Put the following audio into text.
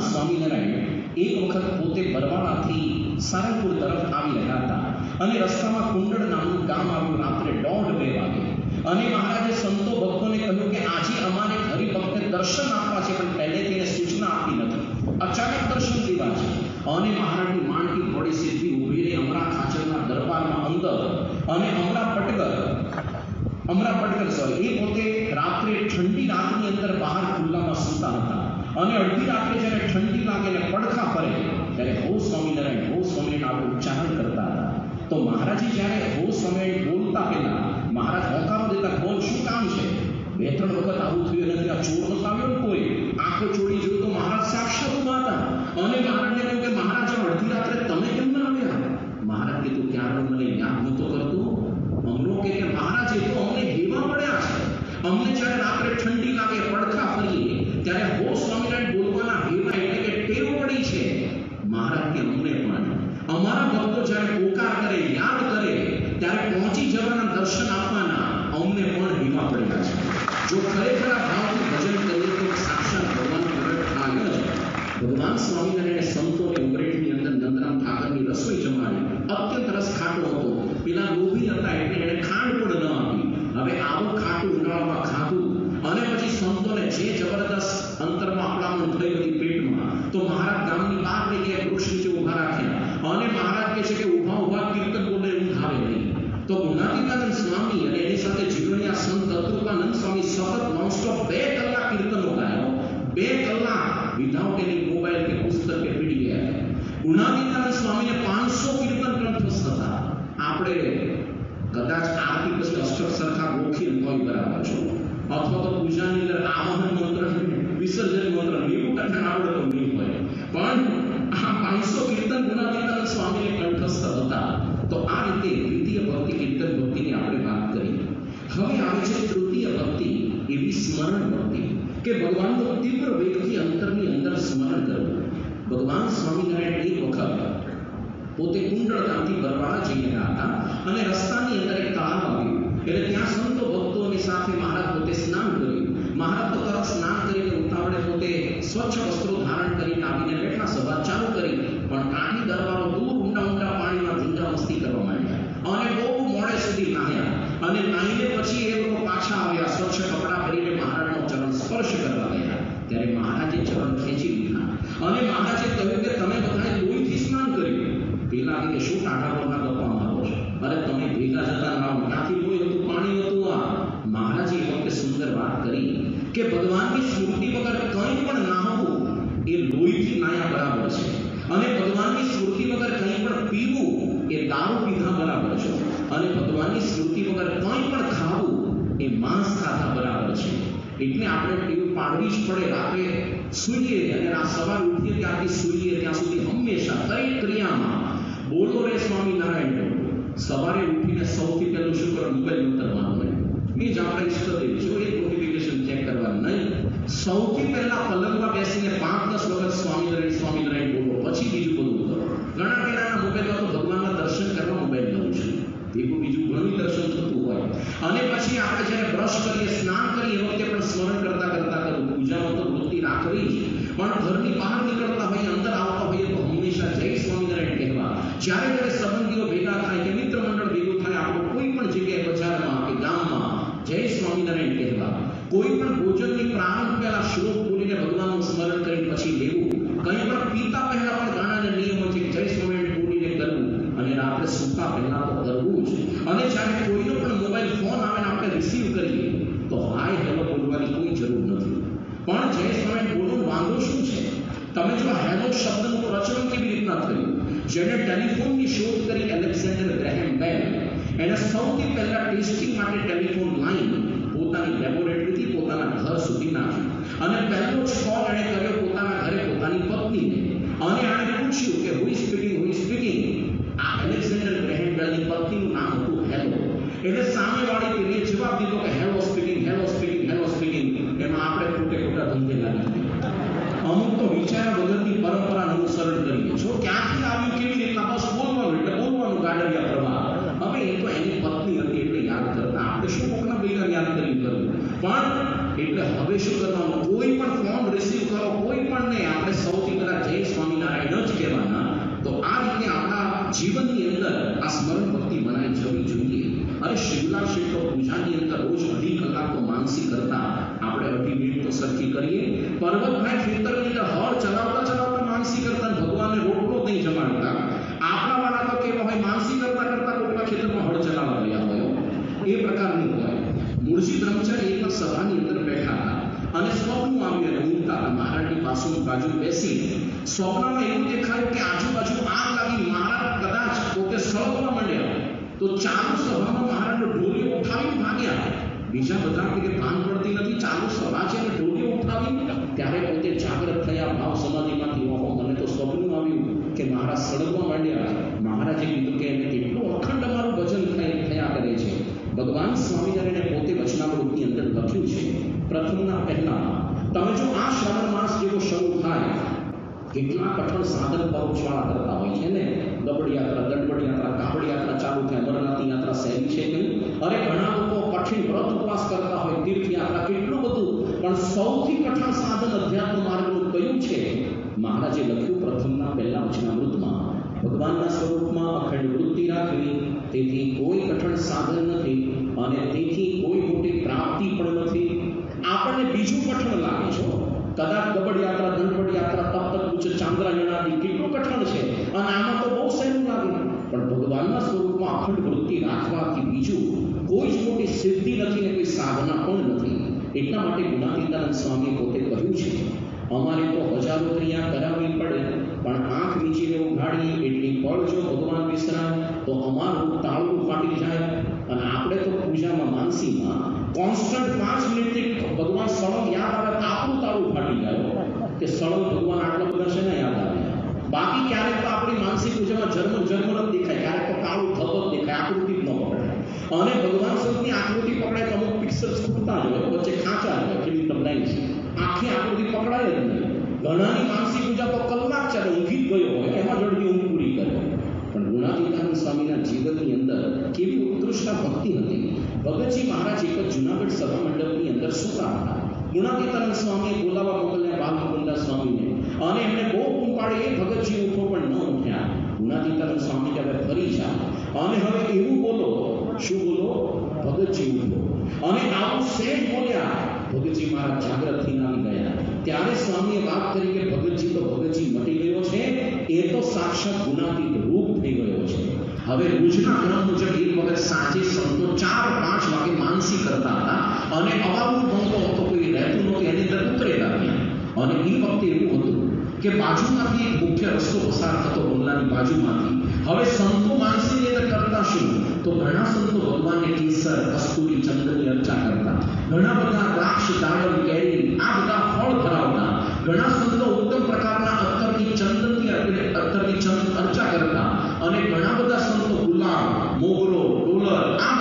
સ્વામિનારાયણ એક વખત પોતે બરવાળાથી સારંગપુર તરફ આવી રહ્યા હતા અને રસ્તામાં કુંડળ નામનું ગામ આવ્યું રાત્રે 1:30 વાગે અને મહારાજે સંતો ભક્તોને કહ્યું કે આજે અમારે હરિભક્તને દર્શન આપવા છે પણ પહેલેથી એને સૂચના આપી નથી, અચાનક દર્શન દેવા છે. અને મહારાજની માંડકી થોડી સીધી ઊભી રહી અમરા ખાચરના દરબારમાં અંદર અને અમરા પટગર એ પોતે રાત્રે ઠંડી રાતની અંદર બહાર ખુલ્લામાં સૂતા હતા અને અડધી રાત્રે જ્યારે ઠંડી લાગે ને પડખા ફરે ત્યારે હો સ્વામિનારાયણ આપણે ઉચ્ચારણ કરતા હતા. તો મહારાજે જ્યારે હો સ્વામિનારાયણ બોલતા પહેલા મહારાજ હોંકારો દેતા, બોલ શું કામ છે? 2-3 વખત આવું થયું નથી, આ ચોર નતો આવ્યો ને કોઈ, આંખો ચોડી જોયું તો મહારાજ સાક્ષાત ઉભા હતા અને મહારાજને કહ્યું કે મહારાજ અડધી રાત્રે તમે કેમ ના આવ્યા? મહારાજ કીધું ક્યારે મને યાદ નતો કરતો. અમરો કે મહારાજ એ તો અમને હેવા પડ્યા છે, અમને જ્યારે રાત્રે ઠંડી લાગે પડખા ફરીએ ત્યારે હો સ્વામિનારાયણ બોલવાના હેવા એટલે કે ટેવ પડી છે. મહારાજ કે અમને પણ અમારા ભક્તો જ્યારે પોકાર કરે યાદ કરે ત્યારે પહોંચી જવાના દર્શન આપવાના અમને પણ હેવા પડ્યા છે. જો ખરેખર આ ભાવથી ભજન કરીએ તો સાક્ષાત ભગવાન પ્રગટ થાય જ. ભગવાન સ્વામિનારાયણે સંતોને ઉમરેઠની અંદર નંદરામ ઠાકરની રસોઈ જમાડી. અત્યંત રસ ખાટો હતો, પેલા લોભી હતા એટલે એને ખાંડ પણ ન આપી. હવે આવું ખાટું ઉનાળામાં ખાધું અને પછી સંતોને જે જબરદસ્ત અંતરમાં આપણામાં થઈ બધી પેટમાં, તો મહારાજ ગામની બહાર લઈ ગયા, વૃક્ષ નીચે ઉભા રાખ્યા અને મહારાજ કહે છે કે ઉભા કીર્તન બોલે ઊંઘ આવે નહીં. તો ગુણાતીતાનંદ સ્વામી અને એની સાથે જીવણીયા સંત અતુકાનંદ સ્વામી સતત નોનસ્ટોપ 2 કલાક કીર્તનો ગાયો. 2 કલાક વિધાઉટ એની મોબાઈલ કે પુસ્તક કે પીડી ગયા. ગુણાતીતાનંદ સ્વામીને 500 કીર્તન કંઠસ્થ હતા. આપણે કદાચ આરતી પછી અષ્ટક સરખા ગોખીએ તોય બરાબર છો, અથવા તો પૂજાની અંદર આવાહન મંત્ર વિસર્જન મંત્ર 90% આવડે તો નહીં હોય, પણ આ 500 કીર્તન ગુણાતીતાનંદ સ્વામીને કંઠસ્થ હતા. તો આ રીતે દ્વિતીય ભક્તિ કીર્તન ભક્તિની આપણે વાત કરી. હવે આવે છે તૃતીય ભક્તિ, એવી સ્મરણ ભક્તિ કે ભગવાનનો તીવ્ર વેગથી અંતરની અંદર સ્મરણ કરવું. ભગવાન સ્વામિનારાયણ એક વખત પોતે કુંડળ ગામથી બરવાળા જઈ રહ્યા હતા અને રસ્તાની અંદર એક તળાવ આવ્યું એટલે ત્યાં સંતો ભક્તોની સાથે મહારાજ પોતે સ્નાન કર્યું. મહારાજ તો તરત સ્નાન કરીને ઉતાવળે પોતે સ્વચ્છ વસ્ત્રો ધારણ કરીને આવીને બેઠા, સભા ચાલુ કરી. પણ કાઠી દરબારો દૂર ઊંડા પાણીમાં ધીંગા મસ્તી કરવા માંડ્યા અને બહુ મોડે સુધી નાહ્યા અને નાહીને પછી એ લોકો પાછા આવ્યા, સ્વચ્છ કપડાં પહેરીને મહારાજનો ચરણ સ્પર્શ કરવા ગયા. ત્યારે મહારાજે ચરણ ખેંચી લીધા અને મહારાજે કહ્યું કે તમે બધાએ લોહીથી સ્નાન કર્યું. પેલા કે શું ટાઢા પરના ગપ્પા મારો છો? અરે તમે ભેગા જતા ના ક્યાંથી લોહી હતું, પાણી હતું? આ મહારાજે એ વખતે સુંદર વાત કરી કે ભગવાનની સ્મૃતિ વગર કંઈ પણ નાહવું એ લોહીથી નાયા બરાબર છે અને ભગવાનની સ્મૃતિ વગર કંઈ પણ પીવું એ દારૂ પીધા બરાબર છે અને ભગવાનની સ્મૃતિ વગર કંઈ પણ ખાવું એ માંસ ખાધા બરાબર છે. એટલે આપણે ટેવ પાડવી જ પડે. રાત્રે સૂઈએ અને આ સવારે ઉઠીએ ત્યારથી સૂઈએ ત્યાં સુધી હંમેશા દરેક ક્રિયામાં બોલો રે સ્વામિનારાયણ બોલો. સવારે ઉઠીને સૌથી પહેલું શું કરો? મોબાઈલ ઉતરવાનું નહીં. એ જ આપણે ઇષ્ટદેવ જો એક નોટિફિકેશન ચેક કરવાનું નહીં. સૌથી પહેલા પલંગમાં બેસીને 5-10 વખત સ્વામિનારાયણ બોલો, પછી બીજું બધું કરો. ઘણા કેનાના મોબાઈલમાં તો ભગવાનના દર્શન કરવા મોબાઈલ લઉં છું, બીજું ઘણું દર્શન થતું હોય. અને પછી આપણે જ્યારે બ્રશ કરીએ, સ્નાન કરીએ એ વખતે પણ સ્મરણ કરતા કરવું. પૂજામાં તો વૃત્તિ રાખવી જ, પણ ઘરની બહાર નીકળતા હોઈએ, અંદર આવતા હોઈએ તો હંમેશા જય સ્વામિનારાયણ કહેવા. જ્યારે જ્યારે સંબંધીઓ ભેગા થાય કે મિત્ર મંડળ ભેગું થાય, આપણું કોઈ પણ જગ્યાએ બજારમાં કે ગામમાં જય સ્વામિનારાયણ કહેવા. કોઈ પણ ભોજનની પ્રારંભ પહેલા શ્લોક બોલીને ભગવાનનું સ્મરણ કરી પછી લેવું. કંઈ પણ પીતા પહેલા પણ ગાણાના નિયમો છે જય સ્વામિનારાયણ બોલીને કરવું અને રાત્રે સૂતા પહેલા તો કરવું જ. અને જ્યારે કોઈનો પણ મોબાઈલ ફોન આવે ને આપણે રિસીવ કરીએ તો હાય હેલો બોલવાની કોઈ જરૂર નથી, પણ જય સ્વામિનારાયણ બોલવાનું વાંધો શું છે? તમે જો હેલો શબ્દનું પ્રચલન કેવી રીતના થયું? જેને ટેલિફોનની શોધ કરી એલેક્ઝાન્ડર ગ્રેહેમ બેલ, એને સૌથી પહેલા ટેસ્ટિંગ માટે ટેલિફોન લાઈન પોતાની લેબોરેટરીથી પોતાના ઘર સુધી નાખી અને પહેલો જ કોલ એણે કર્યો પોતાના ઘરે પોતાની પત્નીને અને આણે પૂછ્યું કે હુ ઇઝ સ્પીકિંગ. આ એલેક્ઝાન્ડર ગ્રેહેમ બેલની પત્નીનું નામ હતું હેલો. એટલે સામેવાળી પેઢીએ જવાબ દીધો કે હેલો સ્પીકિંગ. એમાં આપણે ખોટા ધંધે લાગી અમુક તો વિચાર વગરની પરંપરાનું અનુસરણ કરીએ છો. ક્યાંથી આવ્યું, કેવી રીતના? બસ બોલવાનું એટલે બોલવાનું, ગાડરિયા પ્રવાહ. હવે એ તો એની પત્ની હતી એટલે યાદ કરતા, આપણે શું કોકના ભેગા યાદ કરી કરવું? પણ એટલે હવે શું કરવાનું? કોઈ પણ ફોન રિસીવ કરો, કોઈ પણ નહીં, આપણે સૌથી બાજુ બેસી સ્વપ્નમાં એવું દેખાયું કે આજુબાજુ આગ લાગી મહારાજ કદાચ પોતે સળગવા માંડ્યા તો ચાલુ સભામાં મહારાજનો ઢોલિયો ઉઠાવીને ભાગ્યા બીજા બધા કે ભાન પડતી નથી ચાલુ સભા છે અને ઢોલિયો ઉઠાવી ત્યારે પોતે જાગૃત થયા ભાવ સમાધિમાંથી ઓહો મને તો સ્વપ્ન આવ્યું કે મહારાજ સળગવા માંડ્યા મહારાજે કીધું કે એને કેટલું અખંડ અમારું ભજન થયા કરે છે ભગવાન સ્વામિનારાયણે પોતે વચનામૃતની અંદર લખ્યું છે પ્રથમના પહેલા તમે જો આ શ્રાવણ માસ જેવો શરૂ થાય કેટલા કઠણ સાધન પરોક્ષવાળા કરતા હોય છે ને ગબડ યાત્રા દંડવડ યાત્રા કાવડ યાત્રા ચાલુ થાય અમરનાથ યાત્રા સહેલી છે કે અરે ઘણા લોકો કઠિન વ્રત ઉપવાસ કરતા હોય તીર્થ યાત્રા કેટલું બધું પણ સૌથી કઠણ સાધન અધ્યાત્મ માર્ગનું કયું છે મહારાજે લખ્યું પ્રથમના પહેલા વચનામૃતમાં ભગવાનના સ્વરૂપમાં અખંડ વૃત્તિ રાખવી તેથી કોઈ કઠણ સાધન નથી અને તેથી કોઈ મોટી પ્રાપ્તિ પણ નથી આપણને બીજું કઠણ લાગે છે કદાચ ગબડ યાત્રા દંડવડ યાત્રા તપ્ત ઉચ્ચ ચાંદ્રાયણાદી કેટલું કઠણ છે અને આમાં તો બહુ સહેલું લાગે પણ ભગવાનના સ્વરૂપમાં અખંડ વૃત્તિ રાખવાથી બીજું કોઈ જ મોટી સિદ્ધિ નથી ને કોઈ સાધના પણ નથી એટલા માટે ગુણાતીતાનંદ સ્વામીએ પોતે કહ્યું છે અમારે તો હજારો ક્રિયા કરાવવી પડે પણ આંખ નીચે ઉઘાડીએ એટલી પળ જો ભગવાન વિસરાય તો અમારું તાળું ફાટી જાય અને આપણે તો પૂજામાં માનસીમાં કોન્સ્ટન્ટ 5 મિનિટથી ભગવાન સળંગ યાદ આવે તો આપણું તાળું ફાટી જાય કે સળંગ ભગવાન આટલા બધા છે ને યાદ આવે બાકી ક્યારેક તો આપણી માનસી પૂજામાં જન્મ જ દેખાય ક્યારેક તો કાળું થતો જ દેખાય આકૃતિ જ ન પકડે અને ભગવાન સ્વરૂપની આકૃતિ પકડાય તો અમુક પિક્સલ્સ ખૂટતા જ હોય વચ્ચે ખાંચા હોય કેવી તબલાઈ છે આખી આકૃતિ પકડાય જ નહીં ઘણાની માનસી પૂજા તો કલાક ચાલે ઊંઘી જ ગયો હોય એમાં જડતી ઊંઘ પૂરી કરે પણ ગુણાતીતાનંદ સ્વામીના જીવનની અંદર કેવી ઉત્કૃષ્ટ ભક્તિ હતી ભગતજી મહારાજ એક જ જુનાગઢ સભા મંડપની અંદર સૂતા હતા ગુણાતીતાનંદ સ્વામીએ બોલાવા મોકલ્યા બાલગોવિંદા સ્વામીને અને એમને બહુ બૂમ પાડી એ ભગતજી ઉઠો પણ ન ઉઠ્યા ગુણાતીતાનંદ સ્વામી કે હવે ફરી જા અને હવે એવું બોલો શું બોલો ભગતજી ઉઠો અને આવું સેજ બોલ્યા ભગતજી મહારાજ જાગ્રત થઈને આવી ગયા ત્યારે સ્વામીએ વાત કરી કે ભગતજી તો ભગતજી મટી ગયો છે એ તો સાક્ષાત ગુણાતીત રૂપ થઈ ગયો છે હવે રોજના ક્રમ મુજબ એક વખત સાંજે સંતો 4-5 વાગે માનસી કરતા હતા અને અવાવું ભંગો હતો કોઈ રહેતું નહોતું એની અંદર ઉતરેલા હતા અને એ વખતે એવું હતું કે બાજુમાંથી એક મુખ્ય રસ્તો પસાર થતો બંગલાની બાજુમાંથી હવે સંતો માનસીની અંદર કરતા શું તો ઘણા સંતો ભગવાનને કેસર કસ્તુરી ચંદનની અર્ચા કરતા ઘણા બધા દ્રાક્ષ દાડમ કેરી આ બધા ફળ ધરાવતા ઘણા સંતો ઉત્તમ પ્રકારના અત્તરની ચંદનની અર્ચા કરતા અને ઘણા બધા સંતો ગુલાબ મોગરો ડોલર આ